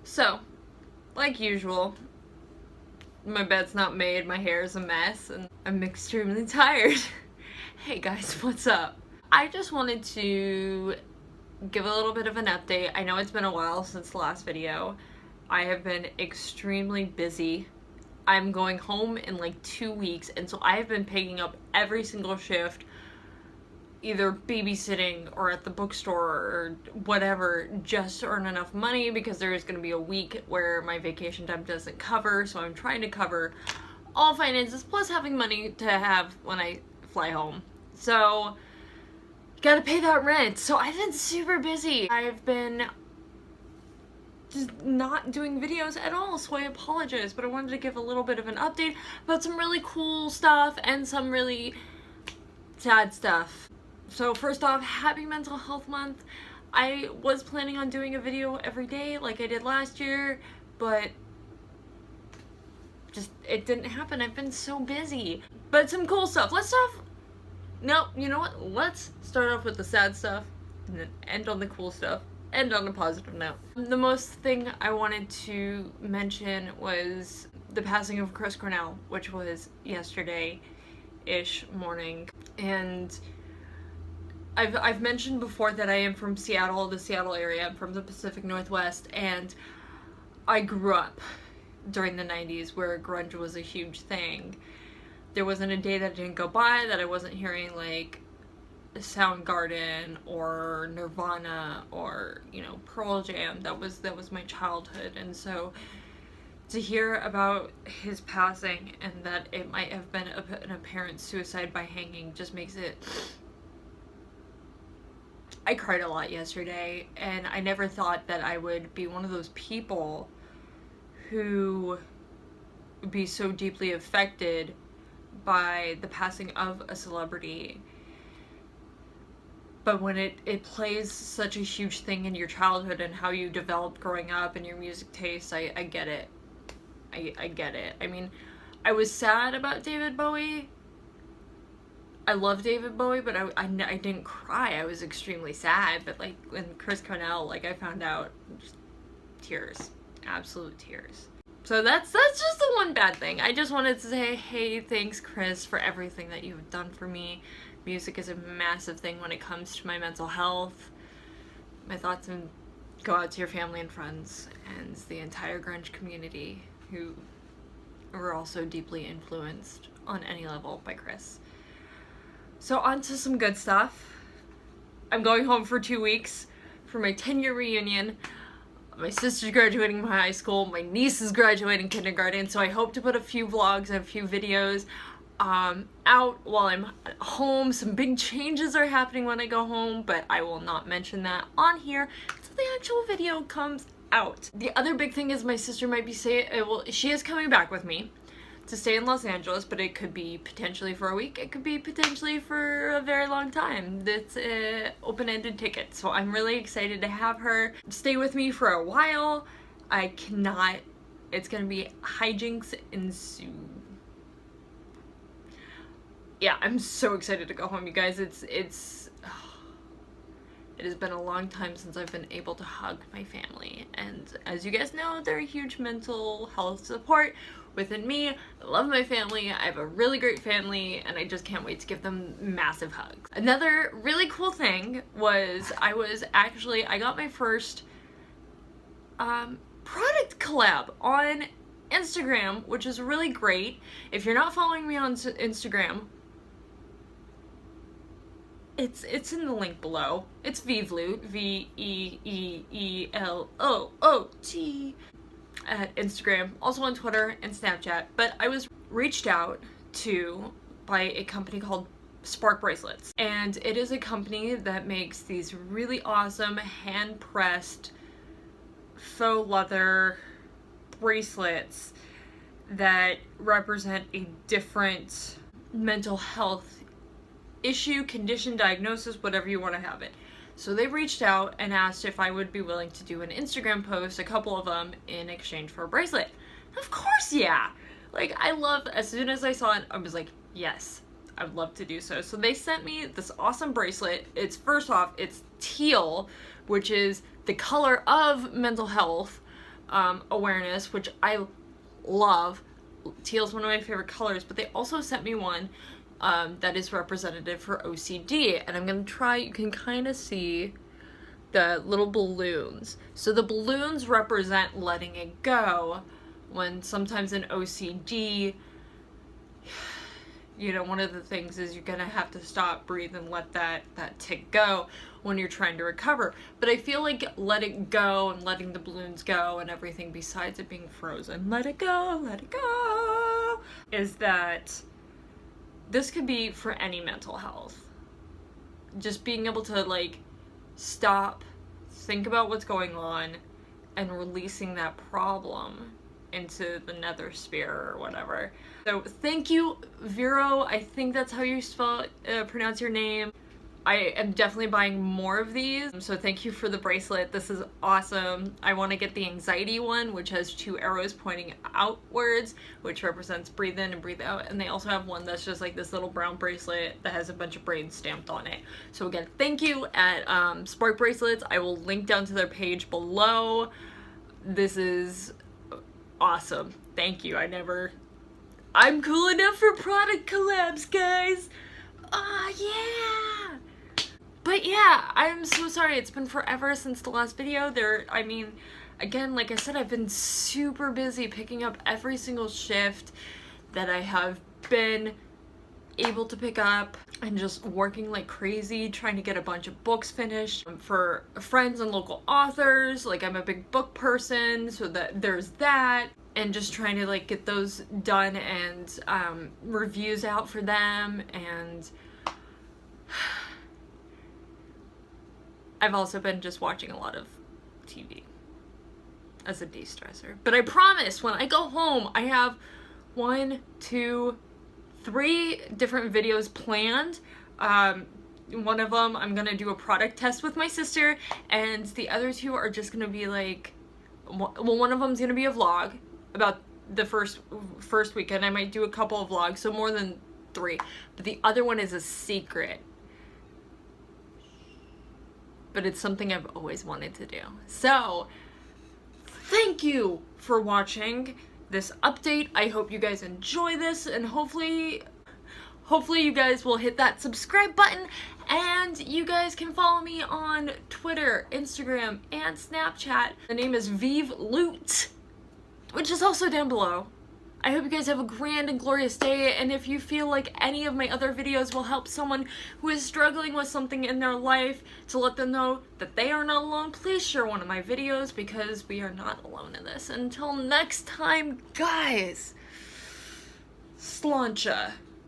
So, like usual, my bed's not made, my hair is a mess, and I'm extremely tired. Hey guys, what's up? I just wanted to give a little bit of an update. I know it's been a while since the last video. I have been extremely busy. I'm going home in like 2 weeks, and so I have been picking up every single shift, either babysitting or at the bookstore or whatever, just to earn enough money, because there is going to be a week where my vacation time doesn't cover, so I'm trying to cover all finances plus having money to have when I fly home. So gotta pay that rent. So I've been super busy. I've been just not doing videos at all, so I apologize, but I wanted to give a little bit of an update about some really cool stuff and some really sad stuff. So first off, happy Mental Health Month. I was planning on doing a video every day like I did last year, but just it didn't happen. I've been so busy. But some cool stuff. Let's start off. No, you know what? Let's start off with the sad stuff and then end on the cool stuff. End on a positive note. The most thing I wanted to mention was the passing of Chris Cornell, which was yesterday-ish morning. And I've mentioned before that I am from Seattle, the Seattle area. I'm from the Pacific Northwest, and I grew up during the 90s where grunge was a huge thing. There wasn't a day that didn't go by that I wasn't hearing like Soundgarden or Nirvana or, you know, Pearl Jam. That was my childhood. And so to hear about his passing and that it might have been an apparent suicide by hanging just makes it... I cried a lot yesterday, and I never thought that I would be one of those people who would be so deeply affected by the passing of a celebrity. But when it plays such a huge thing in your childhood and how you developed growing up and your music taste, I get it. I get it. I mean, I was sad about David Bowie. I love David Bowie, but I didn't cry. I was extremely sad. But like when Chris Cornell, like I found out, just tears, absolute tears. So that's just the one bad thing. I just wanted to say, hey, thanks Chris for everything that you've done for me. Music is a massive thing when it comes to my mental health. My thoughts go out to your family and friends and the entire grunge community who were also deeply influenced on any level by Chris. So on to some good stuff. I'm going home for 2 weeks for my 10-year reunion. My sister's graduating from high school. My niece is graduating kindergarten. So I hope to put a few vlogs and a few videos out while I'm at home. Some big changes are happening when I go home, but I will not mention that on here until the actual video comes out. The other big thing is my sister might be she is coming back with me to stay in Los Angeles, but it could be potentially for a week. It could be potentially for a very long time. It's an open-ended ticket, so I'm really excited to have her stay with me for a while. I cannot. It's gonna be hijinks ensue. Yeah, I'm so excited to go home, you guys. It has been a long time since I've been able to hug my family, and as you guys know, they're a huge mental health support within me. I love my family. I have a really great family, and I just can't wait to give them massive hugs. Another really cool thing was I got my first product collab on Instagram, which is really great. If you're not following me on Instagram, it's in the link below. It's Veeveloot, Veeeeloot at Instagram, also on Twitter and Snapchat. But I was reached out to by a company called Spark Bracelets, and it is a company that makes these really awesome hand-pressed faux leather bracelets that represent a different mental health issue, condition, diagnosis, whatever you want to have it. So they reached out and asked if I would be willing to do an Instagram post, a couple of them, in exchange for a bracelet. Of course, yeah! Like, as soon as I saw it, I was like, yes, I would love to do so. So they sent me this awesome bracelet. First off, it's teal, which is the color of mental health, awareness, which I love. Teal is one of my favorite colors, but they also sent me one that is representative for OCD, and I'm gonna try. You can kind of see the little balloons. So the balloons represent letting it go, when sometimes in OCD, you know, one of the things is you're gonna have to stop, breathe, and let that tick go when you're trying to recover. But I feel like letting go and letting the balloons go and everything besides it being frozen, let it go, is that this could be for any mental health. Just being able to, like, stop, think about what's going on, and releasing that problem into the nether sphere or whatever. So thank you, Vero. I think that's how you pronounce your name. I am definitely buying more of these, so thank you for the bracelet. This is awesome. I want to get the anxiety one, which has 2 arrows pointing outwards, which represents breathe in and breathe out. And they also have one that's just like this little brown bracelet that has a bunch of brains stamped on it. So again, thank you at Spark Bracelets. I will link down to their page below. This is awesome. Thank you. I'm cool enough for product collabs, guys. Yeah. But yeah, I'm so sorry. It's been forever since the last video. I mean, again, like I said, I've been super busy picking up every single shift that I have been able to pick up, and just working like crazy trying to get a bunch of books finished for friends and local authors. Like, I'm a big book person, so that there's that, and just trying to like get those done and reviews out for them. And I've also been just watching a lot of TV as a de-stressor. But I promise, when I go home, I have 1, 2, 3 different videos planned. One of them, I'm gonna do a product test with my sister, and the other 2 are just gonna be like, well, one of them's gonna be a vlog about the first weekend. I might do a couple of vlogs, so more than 3. But the other one is a secret. But it's something I've always wanted to do. So, thank you for watching this update. I hope you guys enjoy this, and hopefully you guys will hit that subscribe button, and you guys can follow me on Twitter, Instagram, and Snapchat. The name is Vive Loot, which is also down below. I hope you guys have a grand and glorious day, and if you feel like any of my other videos will help someone who is struggling with something in their life, to let them know that they are not alone, please share one of my videos, because we are not alone in this. Until next time, guys, sláinte.